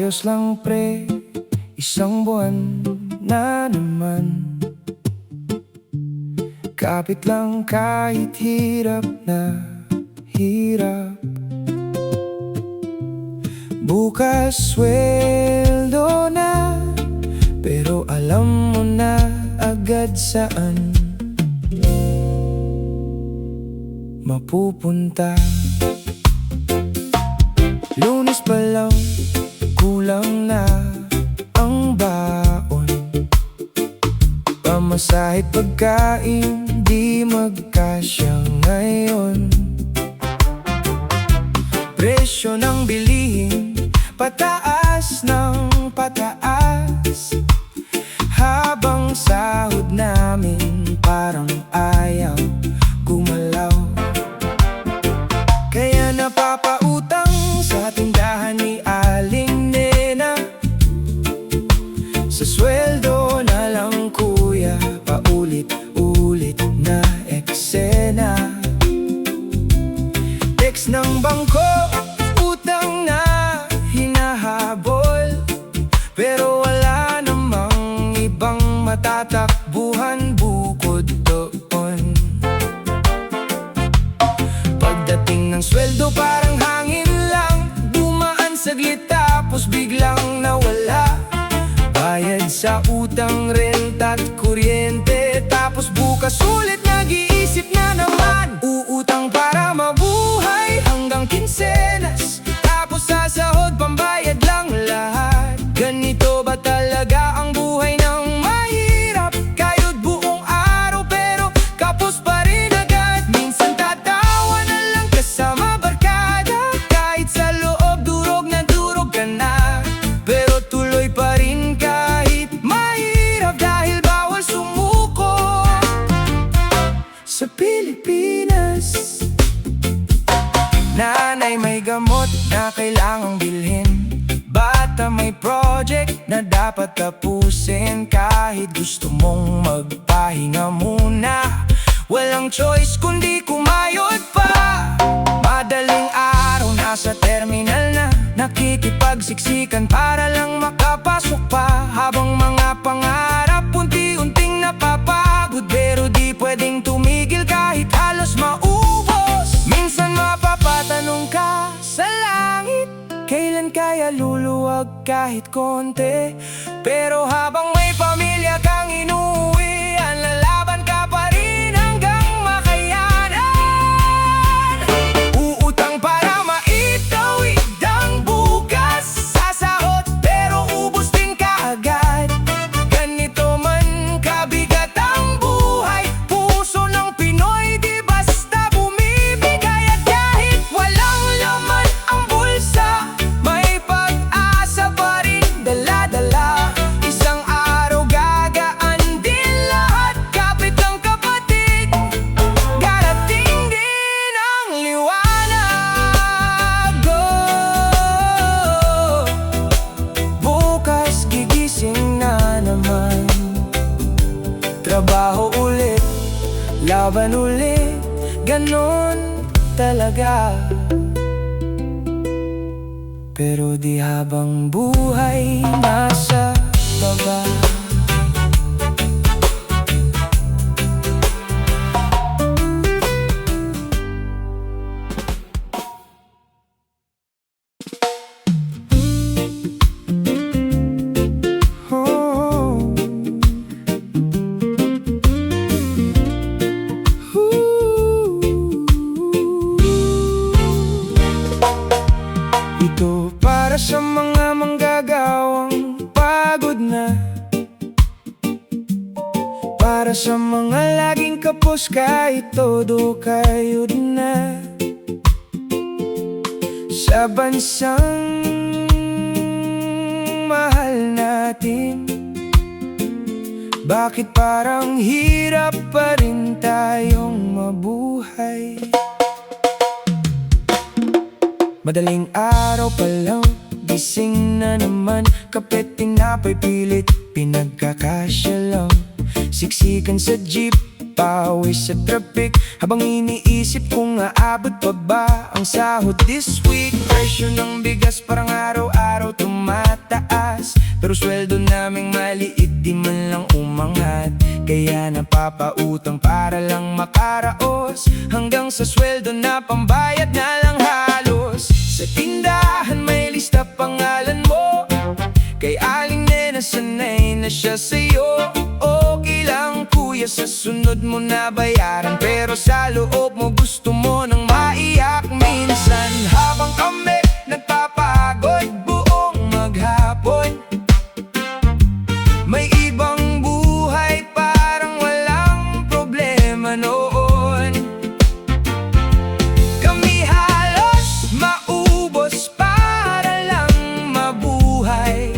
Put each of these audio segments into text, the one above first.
Ayos lang pre, isang buwan na naman. Kapit lang kahit hirap na hirap. Bukas sweldo na, pero alam mo na agad saan mapupunta. Lunes pa lang, kulang na ang baon. Pamasahe't pagkain, di magkasya ngayon. Presyo ng bilihin, pataas ng pataas. Habang sahod namin parang ayaw gumalaw. Kaya napapautang sa tindahan ni Aling Nena. Sa sweldo na lang kuya, paulit-ulit na eksena. Text ng bangko, utang na hinahabol. Pero wala namang ibang matatakbuhan bukod doon. Pagdating ng sweldo parang hangin lang, dumaan saglit tapos biglang nawala. Bayad sa utang, renta at kuryente, tapos bukas ulit nag-iisip na naman. Uutang para mabuhay hanggang kinsenas, tapos sa sahod pambayad lang lahat. Ganito ba talaga ang buhay ng mahirap? Kayod buong araw pero kapos pa rin agad. Minsan tatawa na lang kasama barkada, kahit sa loob durog na durog ka na. Pero tuloy pa rin kahit mahirap, dahil bawal sumuko sa Pilipinas. Nanay may gamot na kailangang bilhin, bata may project na dapat tapusin. Kahit gusto mong magpahinga muna, walang choice kundi kumayod pa. Madaling araw nasa terminal na, nakikipagsiksikan para lang makapasok pa. Habang mga pangarap unti-unting napapagod, pero di pwedeng tumigil kahit halos maubos. Minsan mapapatanong ka sa langit, kailan kaya luluwag kahit konti? Pero habang may pamilya kang inuwian, lalaban ka pa rin hanggang makayanan. Uutang para maitawid ang bukas, sasahod pero ubos din kaagad. Ganito man kabigat ang buhay, puso ng Pinoy di basta bumibigay. At kahit walang laman ang bulsa, may pag-asa pa rin dala-dala. Isang araw gagaan din lahat, kapit ng kapatid, darating din ang liwanag. Oh, bukas gigising na naman, trabaho ulit, laban ulit, ganon talaga. Pero di habang buhay nasa baba. Oh. Ito para sa mga manggagawang pagod na, para sa mga laging kapos kahit todo kayod na. Sa bansang mahal natin, bakit parang hirap pa rin tayong mabuhay? Madaling araw pa lang, gising na naman, kape tinapay pilit, pinagkakasya lang. Siksikan sa jeep, pawis sa traffic, habang iniisip kung aabot pa ba ang sahod this week. Presyo ng bigas parang araw-araw tumat Pero sweldo naming maliit, di man lang umangat. Kaya napapautang para lang makaraos, hanggang sa sweldo na pambayad na lang halos. Sa tindahan may lista pangalan mo, kay aling nena sanay na siya sa'yo. Okay lang kuya, sa sunod mo na bayaran, pero sa loob mo gusto mo nang maiyak minsan. Habang kami nagpapagod buong maghapon, may ibang buhay parang walang problema noon. Kami halos maubos para lang mabuhay,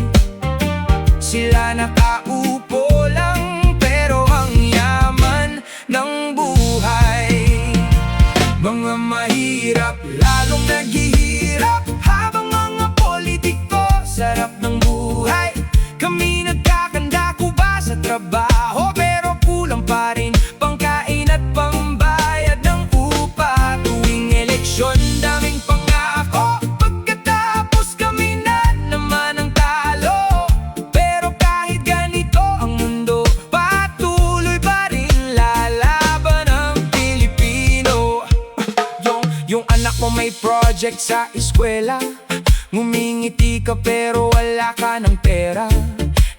sila nakaupo lang pero ang yaman ng buhay. Mga mahirap lalong naghihirap, habang mga politiko sarap ng buhay. Kami nagkakandako ba sa trabaho, pero kulang pa rin pangkain at pambayad ng upa. Tuwing eleksyon daming pangako, pagkatapos kami na naman ang talo. Pero kahit ganito ang mundo, patuloy pa rin lalaban ang Pilipino. Yung anak mo may project sa eskwela, ngumingiti ka pero wala ka ng pera.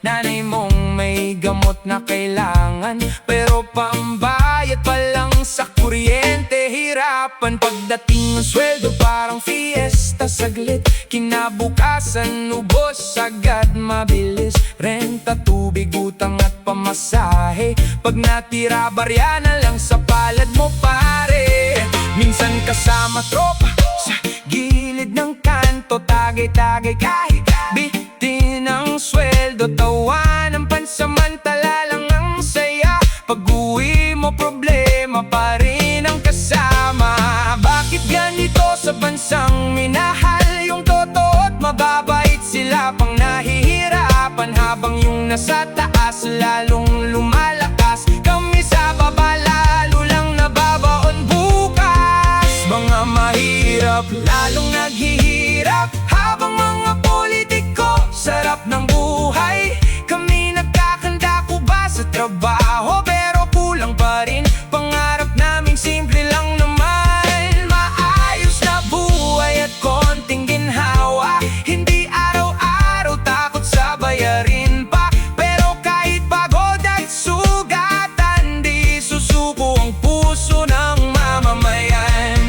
Nanay mong may gamot na kailangan, pero pambayad pa lang sa kuryente. Hirapan pagdating ng sweldo, parang fiesta saglit. Kinabukasan ubos agad mabilis. Renta, tubig, utang at pamasahe. Pag natira barya na lang sa palad mo pare. Minsan kasama tropa sa gilid ng kanto, tagay-tagay kahit bitin ang sweldo. Tawanan pansamantala lang ang saya, pag-uwi mo problema pa rin ang kasama. Bakit ganito sa bansang minahal yung totoo at mababait, sila pang nahihirapan, habang yung nasa taas lalong lumalakas. Kami sa baba lalo lang nababaon bukas. Mga mahirap lalong naghihirap, habang mga politiko sarap ng buhay. Kami nagkakandako ba sa trabaho, pero kulang pa rin pangarap namin simple lang naman. Maayos na buhay at konting ginhawa, hindi araw-araw takot sa bayarin pa. Pero kahit pagod at sugatan, di susuko ang puso ng mamamayan.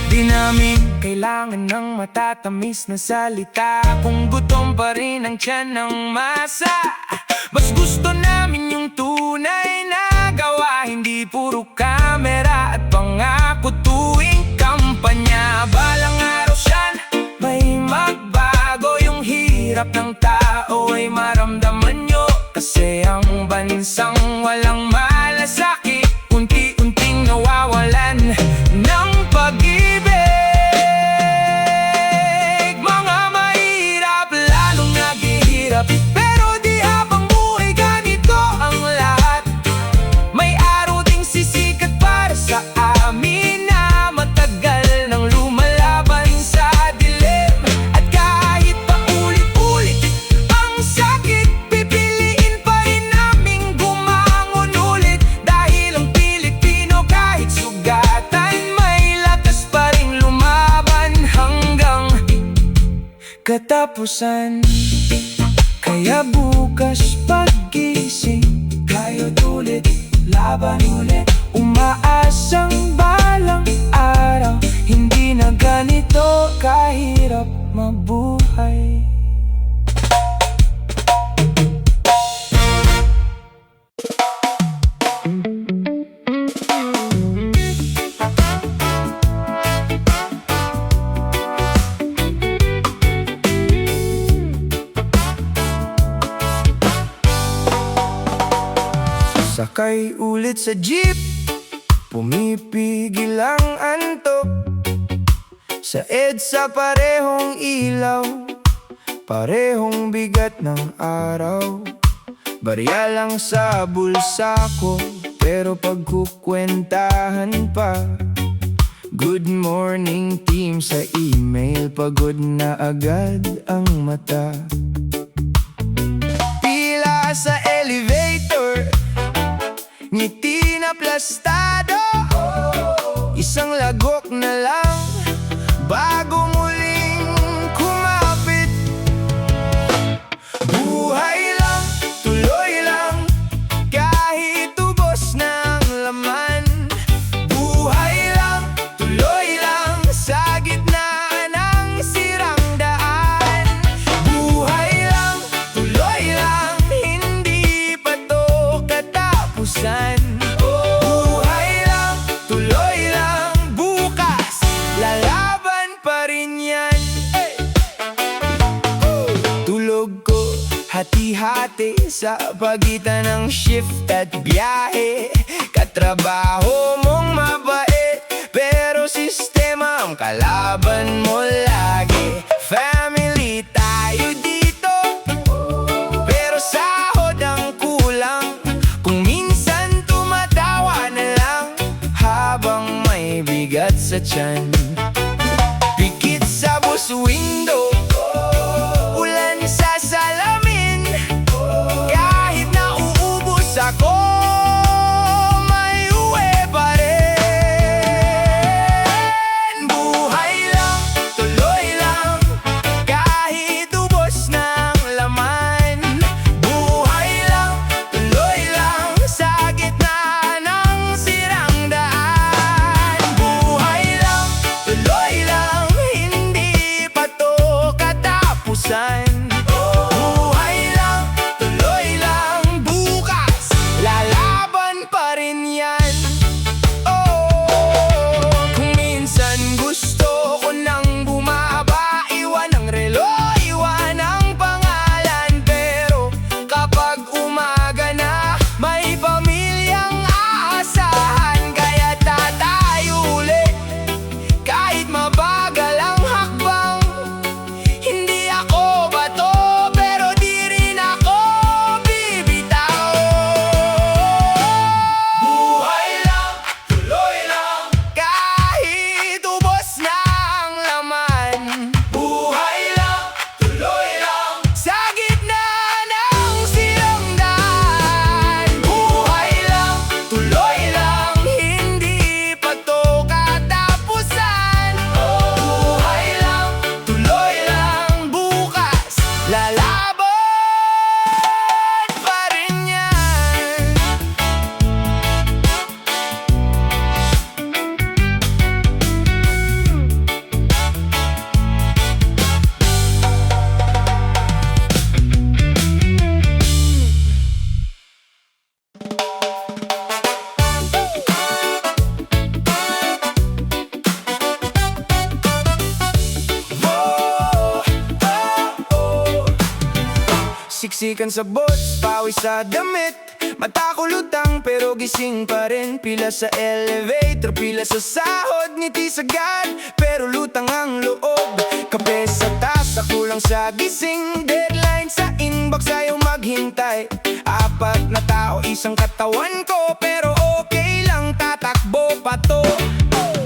Di namin kailangan ng matatamis na salita, kung gutom pa rin ang tiyan ng masa. Mas gusto namin yung tunay na gawa, hindi puro kamera at pangako tuwing kampanya. Balang araw siyan may magbago, yung hirap ng tao ay maramdaman nyo. Kasi ang bansang walang malasakit, unti-unting nawawalan ng pag-ibig. Mga mahirap lalong naghihirap, pero di habang buhay ganito ang lahat. May araw ding sisikat para sa amin na matagal nang lumalaban sa dilim. At kahit pa ulit-ulit ang sakit, pipiliin pa rin naming gumangon ulit. Dahil ang Pilipino kahit sugatan, may lakas pa rin lumaban hanggang katapusan. Kaya bukas paggising, kayo't ulit, laban ulit. Umaasang balang araw, hindi na ganito kahirap mabuhay. Sakay ulit sa jeep, pumipigil ang antok. Sa EDSA parehong ilaw, parehong bigat ng araw. Barya lang sa bulsa ko, pero pagkukwentahan pa. Good morning team sa email, pagod na agad ang mata. sa elevator, ngiti na plastado, isang lagok na lang bago muling kumapit. Buhay lang, tuloy lang, kahit ubos na ang laman. Buhay lang, tuloy lang, sa gitna ng sirang daan. Buhay lang, tuloy lang, hindi pa to katapusan. Buhay lang, tuloy lang, bukas lalaban pa rin yan. Tulog ko hati-hati sa pagitan ng shift at biyahe. Katrabaho mong mabait, pero sistema ang kalaban mo lagi. Family tayo dito, pero sahod ang kulang. Kung minsan tumatawa na lang habang may bigat sa tiyan. Pikit sa bus window, ulan sa salamin. Kahit nauubos ako, may uwi pa rin. Buhay lang, tuloy lang, kahit ubos ng laman. Buhay lang, tuloy lang, sa gitna ng sirang daan. Buhay lang, tuloy lang, hindi pa to katapusan. Buhay lang, tuloy lang, bukas lalaban pa rin yan. Kung minsan gusto ko nang bumaba, iwan ang relo, iwan ang pangalan. Pero kapag umaga na, may pamilyang aasahan. Kaya tatayo ulit, kahit mabagal ang hakbang. Hindi ako bato, pero di rin ako bibitaw. Buhay lang, tuloy lang, kahit ubos na ang laman. Buhay lang, tuloy lang, sa gitna ng sirang daan. Buhay lang, tuloy lang, hindi pa to katapusan. Buhay lang, tuloy lang, bukas lalaban pa rin yan. Siksikan sa boss, pawis sa damit, mata ko lutang pero gising pa rin. Pila sa elevator, pila sa sahod, ngiti sagad pero lutang ang loob. Kape sa tasa, kulang sa gising, deadline sa inbox, ayaw maghintay. Apat na tao, isang katawan ko, pero okay lang, tatakbo pa to.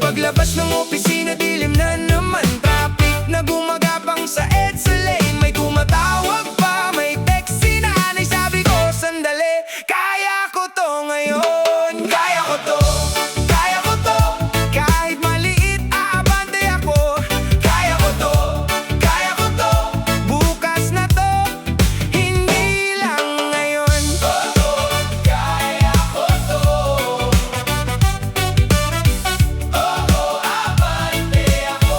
Paglabas ng opisina, dilim na naman, traffic na gumagapang sa EDSA lane. May tumatawag pa, may text si nanay, sabi ko sandali, kaya ko to ngayon. Kaya ko to, kaya ko to, kahit maliit aabante ako. Kaya ko to, kaya ko to, bukas na to, hindi lang ngayon. Kaya ko to, abante ako.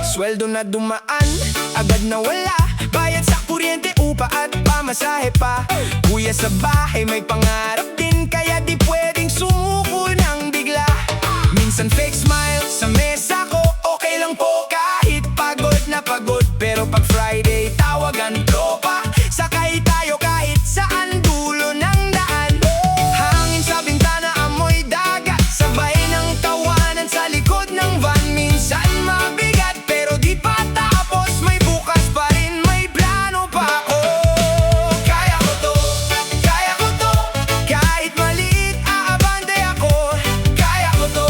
Sweldo na dumaan, agad na wala, bayad sa kuryente, upa at pamasahe pa. Kuya sa bahay may pangarap din, kaya di pwedeng sumuko ng bigla. Minsan fake smile sa mesa ko, okay lang po kahit pagod na pagod. Pero pag Friday, tawagan tropa, sakay tayo kahit saan dulo ng daan. Hangin sa bintana, amoy dagat, sabay ng tawanan sa likod ng van. Minsan mabigat pero di pa tapos, may bukas pa rin, may plano pa ako. Kaya ko to, kahit maliit aabante ako. Kaya ko to,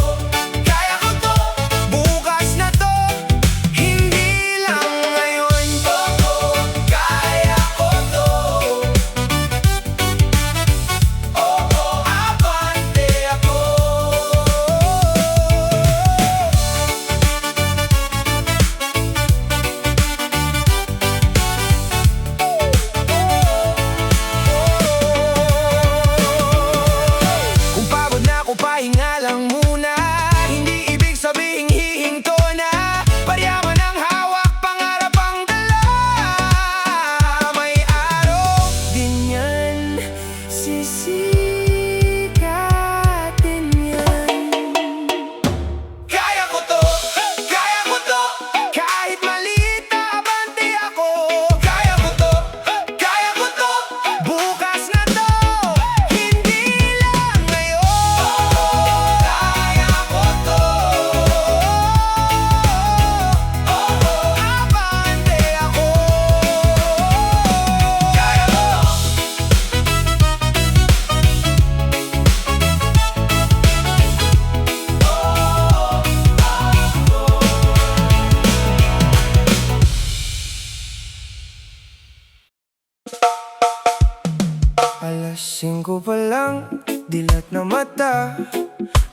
5 pa lang, dilat na mata.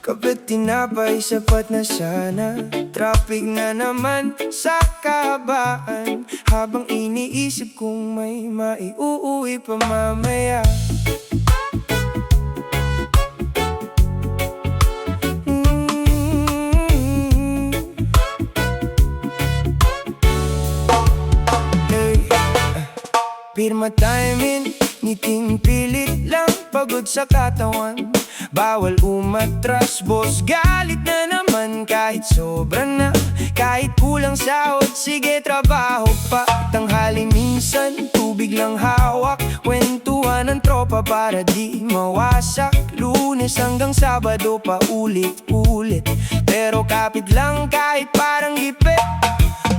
Kapit tinapay, sapat na sana. Traffic na naman sa kahabaan, habang iniisip kong may maiuuwi pa mamaya. Pirma time in, ngiting pilit lang, pagod sa katawan. Bawal umatras, boss, galit na naman. Kahit sobra na, kahit kulang sahod, sige trabaho pa. Tanghali minsan, tubig lang hawak, kwentuhan ng tropa para di mawasak. Lunes hanggang Sabado pa ulit-ulit, pero kapit lang kahit parang gipit.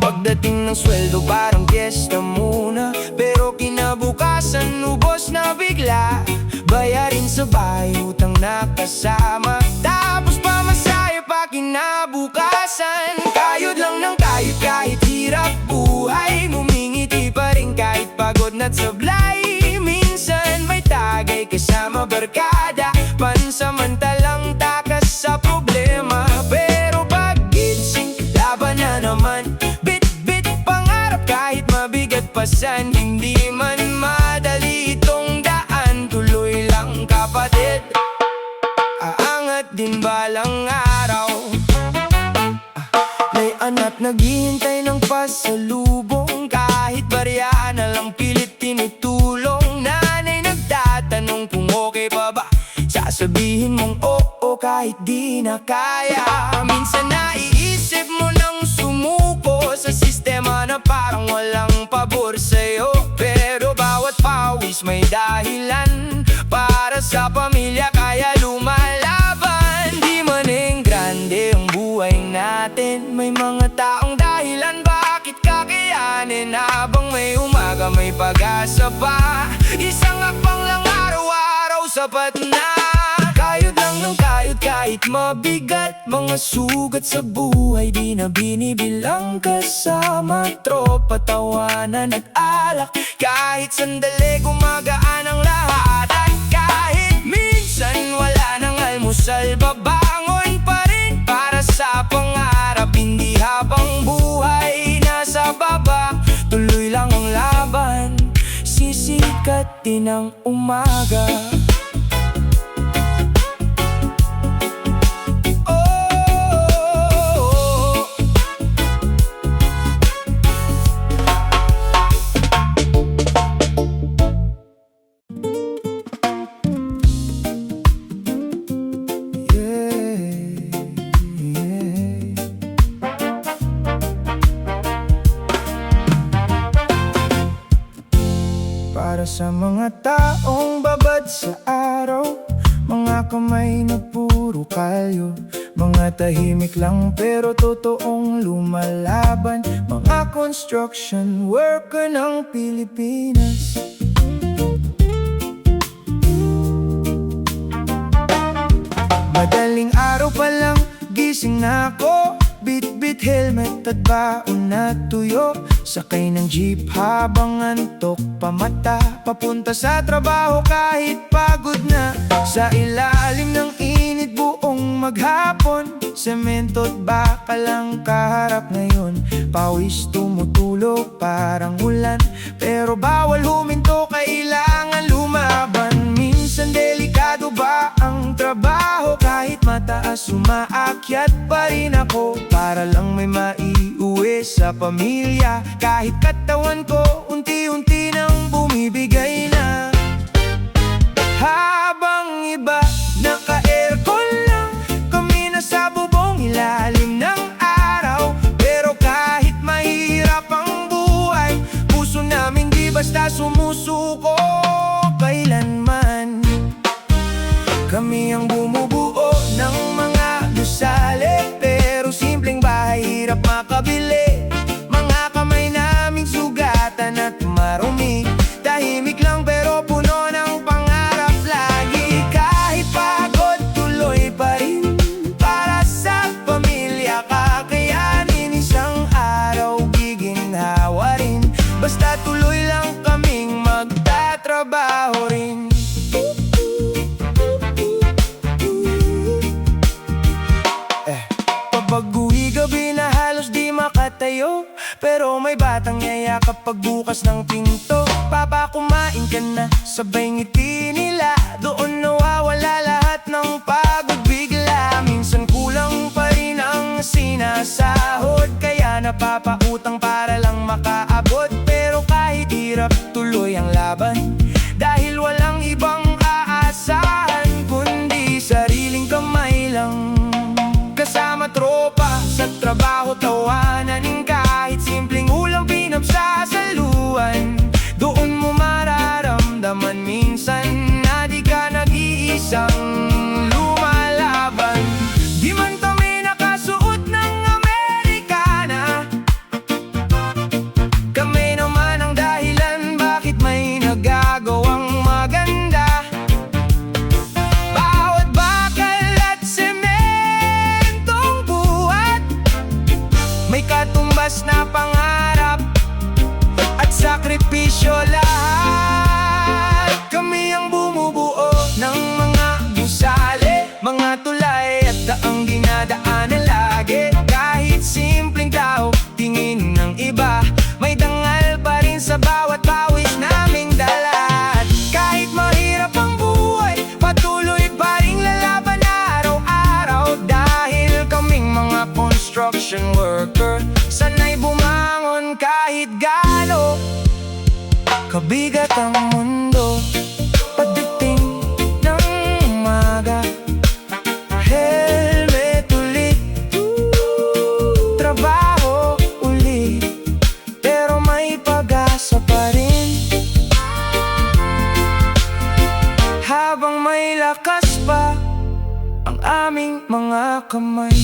Pagdating ng sweldo parang fiesta muna, pero kinabukasan ubos na bigla. Bayarin sa bahay, utang na kasama, tapos pamasahe pa kinabukasan. Kayod lang ng kayod kahit hirap buhay, ngumingiti pa rin kahit pagod na't sablay. Minsan may tagay kasama barkada, pansamantalang takas sa problema. Pero pag gising, laban na naman, kahit mabigat pasan, hindi man madali itong daan. Tuloy lang kapatid, aangat din balang araw. May anak naghihintay ng pasalubong, kahit barya na lang pilit tinutulong. Nanay nagtatanong kung okay pa ba, sasabihin mong oo kahit di na kaya. Minsan naiisip mo nang sumuko sa sistema na parang walang pabor sa'yo, pero bawat pawis may dahilan para sa pamilya, kaya lumalaban. Di man grande ang buhay natin, may mga taong dahilan bakit kakayanin. Habang may umaga may pag-asa pa, isang akbang lang araw-araw sapat na. Kayod lang ng kayod kahit mabigat, mga sugat sa buhay di na binibilang. Kasama tropa, tawanan at alak, kahit sandali gumagaan ang lahat. At kahit minsan wala nang almusal, babangon pa rin para sa pangarap. Hindi habang buhay nasa baba, tuloy lang ang laban, sisikat din ang umaga. Para sa mga taong babad sa araw, mga kamay na puro kalyo, mga tahimik lang pero totoong lumalaban, mga construction worker ng Pilipinas. Madaling araw pa lang, gising na ako, bit-bit helmet at baon na tuyo. Sakay ng jeep habang antok pa mata, papunta sa trabaho kahit pagod na. Sa ilalim ng init buong maghapon, semento at bakal ang kaharap ngayon. Pawis tumutulo parang ulan, pero bawal huminto, kailangan lumaban. Minsan delikado ba ang trabaho, kahit mataas umaakyat pa rin ako, para lang may maiuwi sa pamilya. Kahit katawan ko unti-unti nang bumibigay na, habang iba naka-aircon lang, kami nasa bubong ilalim ng araw. Pero kahit mahirap ang buhay, puso namin di basta sumusuko kailanman. Kami ang bumubuo ng mga gusali, pero simpleng bahay hirap makabili. Mga kamay naming sugatan at marumi, tahimik lang pero puno ng pangarap lagi. Kahit pagod tuloy pa rin para sa pamilya, kakayanin isang araw giginhawa rin. Basta tuloy lang kaming magtatrabaho. Pero may batang yayakap pagbukas ng pinto. Papa, kumain ka na, sabay ngiti nila. Doon nawawala lahat ng pagod bigla. Minsan kulang pa rin ang sinasahod, kaya napapautang para lang makaabot. Pero kahit hirap, tuloy ang laban, dahil walang ibang aasahan kundi sariling kamay lang. Kasama tropa sa trabaho, tawanan, kahit simpleng ulam pinagsasaluan. Doon mo mararamdaman minsan na di ka nag-iisang lumalaban. Di man kami nakasuot ng Amerikana, kami naman ang dahilan bakit may nagagawang maganda. Bawat bakal at sementong buhat, may katumbas na pangarap at sakripisyo lahat. Kami ang bumubuo ng mga gusali, mga tulay at daang dinadaanan lagi. Kahit simpleng tao, tingin ng iba, may dangal pa rin sa bawat pawis naming dala. At kahit mahirap ang buhay, patuloy pa rin lalaban araw-araw. Dahil kaming mga construction worker, sanay bumangon kahit gaano kabigat ang mundo. Pagdating ng umaga, helmet ulit, trabaho ulit, pero may pag-asa pa rin. Habang may lakas pa ang aming mga kamay.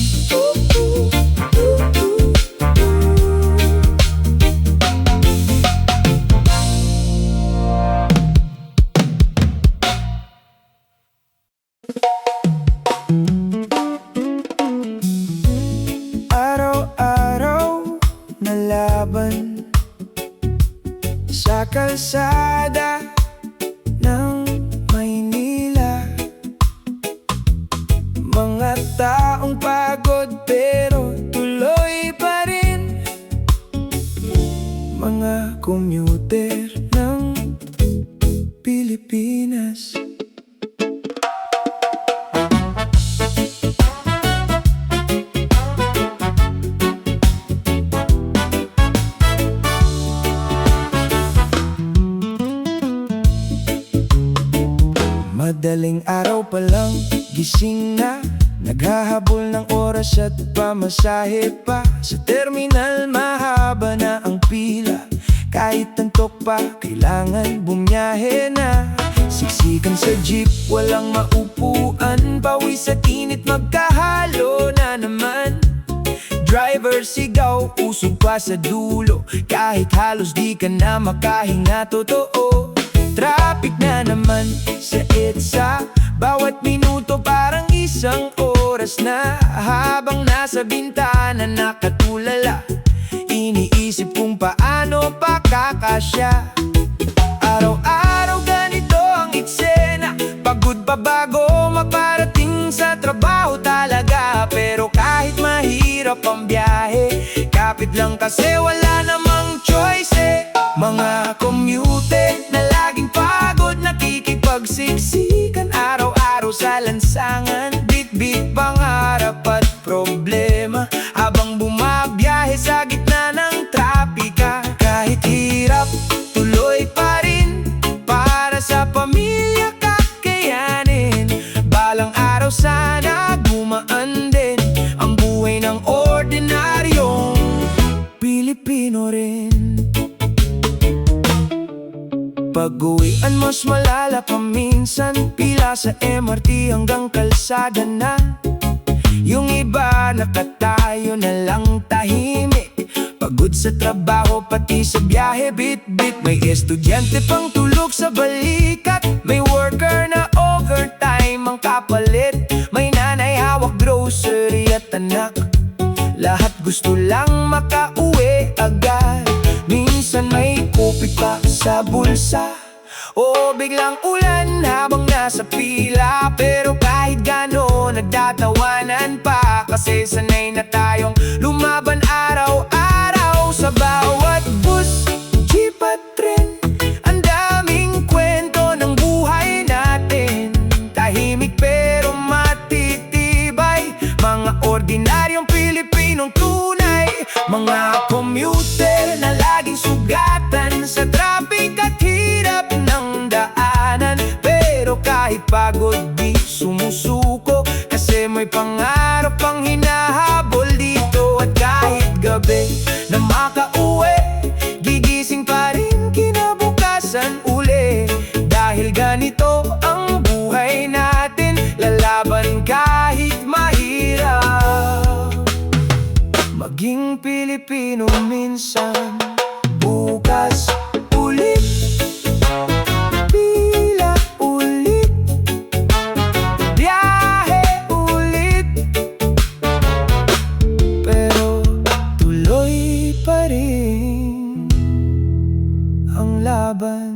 Araw-araw na laban sa kalsada ng Maynila. Mga taong pagod pero tuloy pa rin. Mga commuter ng Pilipinas. Madaling araw pa lang, gising na, naghahabol ng oras at pamasahe pa. Sa terminal mahaba na ang pila, kahit antok pa, kailangan bumiyahe na. Siksikan sa jeep, walang maupuan, pawis at init magkahalo na naman. Driver sigaw, usog pa sa dulo, kahit halos di ka na makahinga totoo. Traffic na naman sa EDSA, bawat minuto parang isang oras na. Habang nasa bintana nakatulala, iniisip kung paano pa kakasya. Araw-araw ganito ang eksena, pagod pa bago maparating sa trabaho talaga. Pero kahit mahirap ang biyahe, kapit lang kasi wala namang choice eh. Mga commute na laging pagod, nakikipagsiksikan araw-araw sa lansangan. Bit-bit pangarap at problema, habang bumabiyahe sa gitna ng trapika. Kahit hirap, tuloy pa rin, para sa pamilya kakayanin. Balang araw sana gumaan din ang buhay ng ordinaryong Pilipino rin. Pag-uwian mas malala pa minsan, pila sa MRT hanggang kalsada na. Yung iba nakatayo na lang tahimik, pagod sa trabaho pati sa biyahe bit-bit. May estudyante pang tulog sa balikat, may worker na overtime ang kapalit. May nanay hawak grocery at anak, lahat gusto lang makauwi agad. Minsan may kupit pa sa bulsa, o biglang ulan habang nasa pila. Pero kahit gano'n nagtatawanan pa, kasi sanay na tayong lumaban araw-araw sa bahay. laging sugatan sa traffic at hirap ng daanan. Pero kahit pagod di sumusuko, kasi may pangarap pang hinahabol dito. At kahit gabi na makauwi, gigising pa rin kinabukasan uli. Dahil ganito ang buhay natin, lalaban kahit mahirap. Maging Pilipino minsan, bukas ulit, pila ulit, biyahe ulit, pero tuloy pa rin ang laban.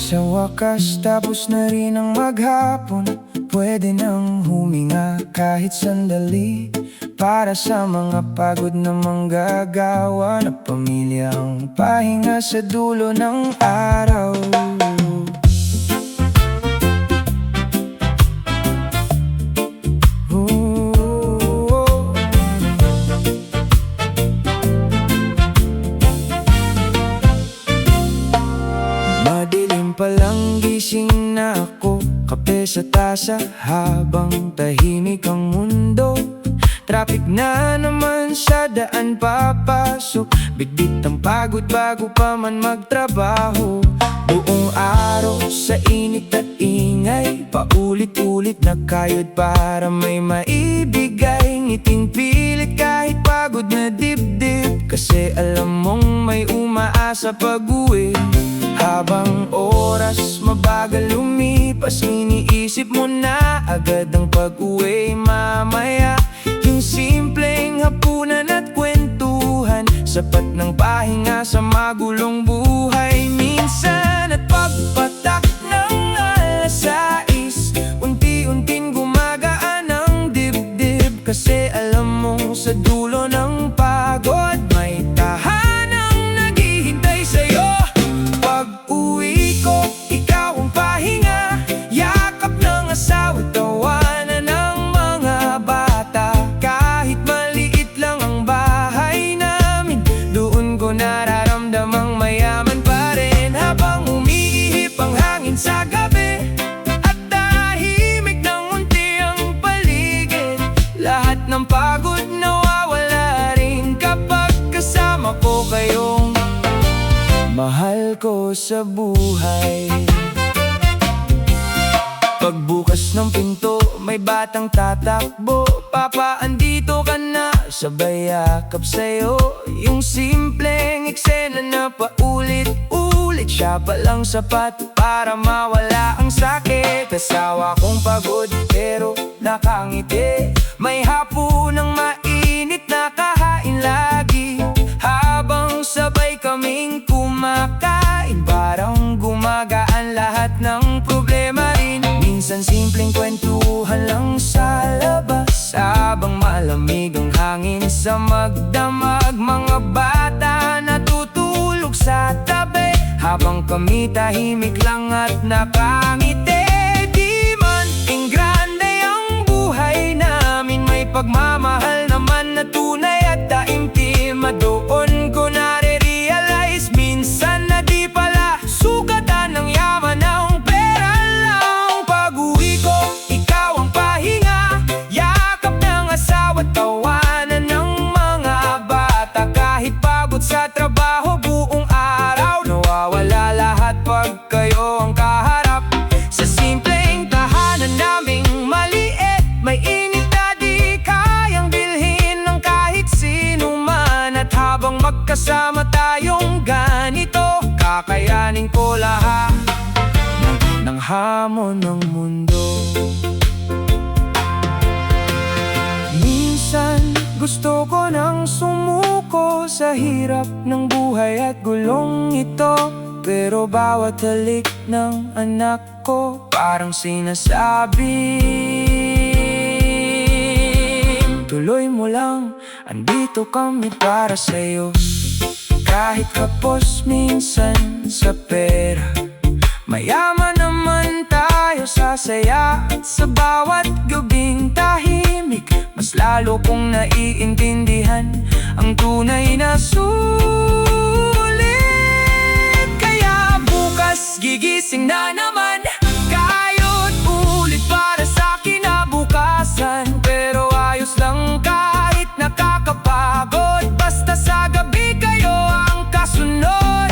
Sa wakas, tapos na rin ang maghapon. Pwede nang huminga kahit sandali, para sa mga pagod na manggagawa na pamilyang pahinga sa dulo ng araw. Palang gising na ako, kape sa tasa habang tahimik ang mundo. Traffic na naman sa daan papasok, bigit ang pagod bago pa man magtrabaho. Buong araw sa init at ingay, paulit-ulit na kayod para may maibigay. Ngiting pilit kahit pagod na dibdib, kasi alam mong may umaasa pag-uwi. Habang oras mabagal lumipas, iniisip mo na agad ang pag-uwi mamaya. Yung simpleng hapunan at kwentuhan, sapat ng pahinga sa magulong buhay. Minsan at pagpatak ng alas 6, unti-unting gumagaan ang dibdib, kasi alam mong sa dulo ng pagod may tahanang naghihintay sa'yo. Pag-uwi ko, ikaw ang pahinga, yakap ng asawa, tawanan ng mga bata. Kahit maliit lang ang bahay namin, doon ko nararamdamang mayaman pa rin. Habang umiihip ang hangin sa gabi at tahimik ng unti ang paligid, lahat ng pagod nawawala rin kapag kasama ko kayong mahal ko sa buhay. Pagbukas ng pinto, may batang tatakbo. Papa, andito ka na, sabay yakap sa'yo. Yung simpleng eksena na paulit-ulit, siya palang sapat para mawala ang sakit. Asawa kong pagod pero nakangiti, may hapunang mainit na kahain lagi. Habang sabay kaming kumakain, parang gumagaan lahat ng problema rin. Minsan simpleng kwentuhan lang sa labas, habang malamig ang hangin sa magdamag. Mga bata natutulog sa tabi, habang kami tahimik lang at nakangiti. Di man ingrande ang buhay namin, may pagmamahal naman na tunay at taimtim. Doon ko nare-realize minsan na di pala sukatan ng yaman ng pera lang. Pag-uwi ko, ikaw ang pahinga, yakap ng asawa, tawanan ng mga bata. Kahit pagod sa trabaho buong araw, nawawala lahat pag kayo ang kaharap. Sa simpleng tahanan naming maliit, may init na di kayang bilhin ng kahit sino man. At habang magkasama tayong ganito, kakayanin ko lahat ng hamon ng mundo. Minsan gusto ko nang sumuko sa hirap ng buhay at gulong ito, pero bawat halik ng anak ko parang sinasabing Tuloy mo lang, andito kami para sa'yo. Kahit kapos minsan sa pera, mayaman naman tayo sa saya. At sa bawat gabing tahimik, mas lalo kong naiintindihan ang tunay na sulit. Kaya bukas gigising na naman, kayo't ulit para sa kinabukasan. Pero ayos lang kahit nakakapagod, basta sa gabi kayo ang kasunod.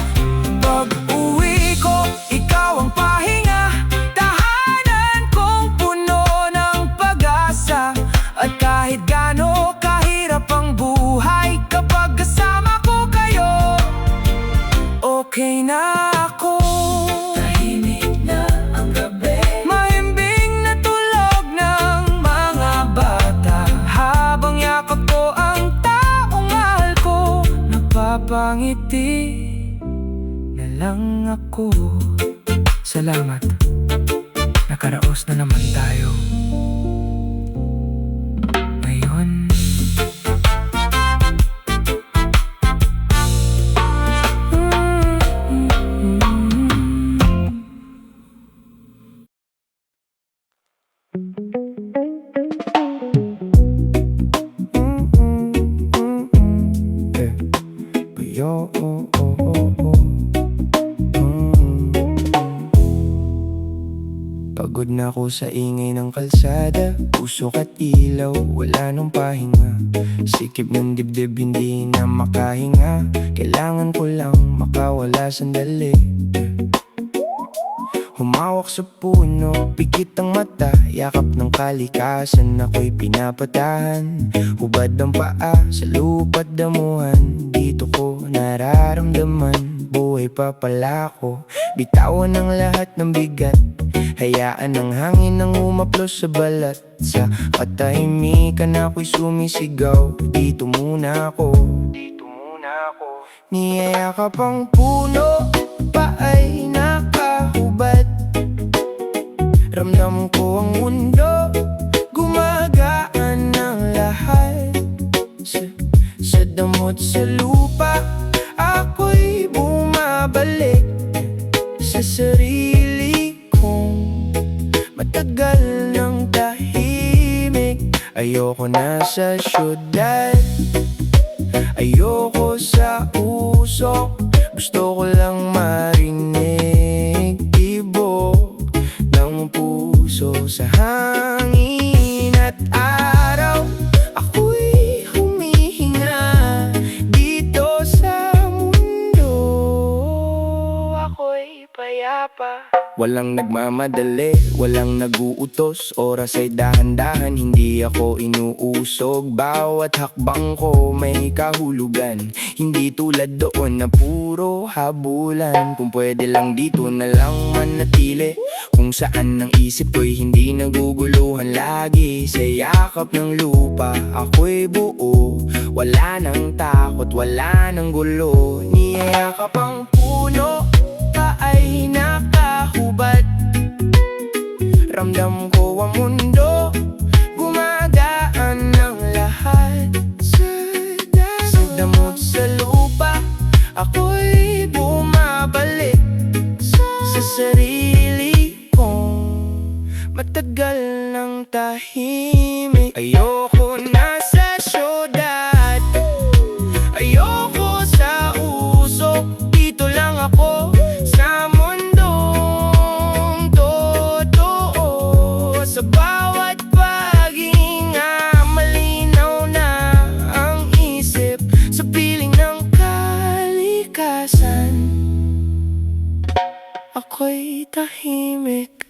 Pag uwi ko, ikaw ang pahinga, tahanan kong puno ng pag-asa. At kahit gaano kahirap ang buhay, kapag kasama ko kayo, okay na ako. Tahimik na ang gabi, mahimbing na tulog ng mga bata, habang yakap ko ang taong mahal ko. Napapangiti na lang ako. Salamat, nakaraos na naman tayo ngayon. Yo, oh, oh, oh, oh. Pagod na ako sa ingay ng kalsada, usok at ilaw, wala nang pahinga. Sikip ng dibdib, hindi na makahinga. Kailangan ko lang makawala sandali. Humawak sa puno, pikit ang mata, yakap ng kalikasan, ako'y pinapatahan. Hubad ang paa sa lupa't damuhan, dito ko nararamdaman, buhay pa pala ako. Bitawan ang lahat ng bigat, hayaan ang hangin ang umaplos sa balat. Sa katahimikan ako'y sumisigaw, dito muna ako, dito muna ako. Niyayakap ang puno, paay nakahubad. Ramdam ko ang mundo, gumagaan ang lahat. Sa damot sa lupa, ako'y bumabalik sa sarili kong matagal ng tahimik. Ayoko na sa syudad, ayoko sa usok, gusto ko lang marinig tibok ng puso sa hangin at araw. Ako'y humihinga dito sa mundo, ako'y payapa. Walang nagmamadali, walang naguutos, oras ay dahan-dahan, hindi ako inuusog. Bawat hakbang ko may kahulugan, hindi tulad doon na puro habulan. Kung pwede lang dito na lang manatili, kung saan ang isip ko'y hindi naguguluhan. Lagi sa yakap ng lupa, ako'y buo, wala nang takot, wala nang gulo. Niyayakap ang puno, paay nakahubad. Ramdam ko ang mundo, gumagaan ang lahat. Sa damot sa lupa, ako'y bumabalik sa sarili kong matagal ng tahimik. Ayoko na sa syudad, ayoko sa usok, dito lang ako sa mundong totoo. Sa bawat paghinga, malinaw na ang isip, sa piling ng kalikasan, ako'y tahimik.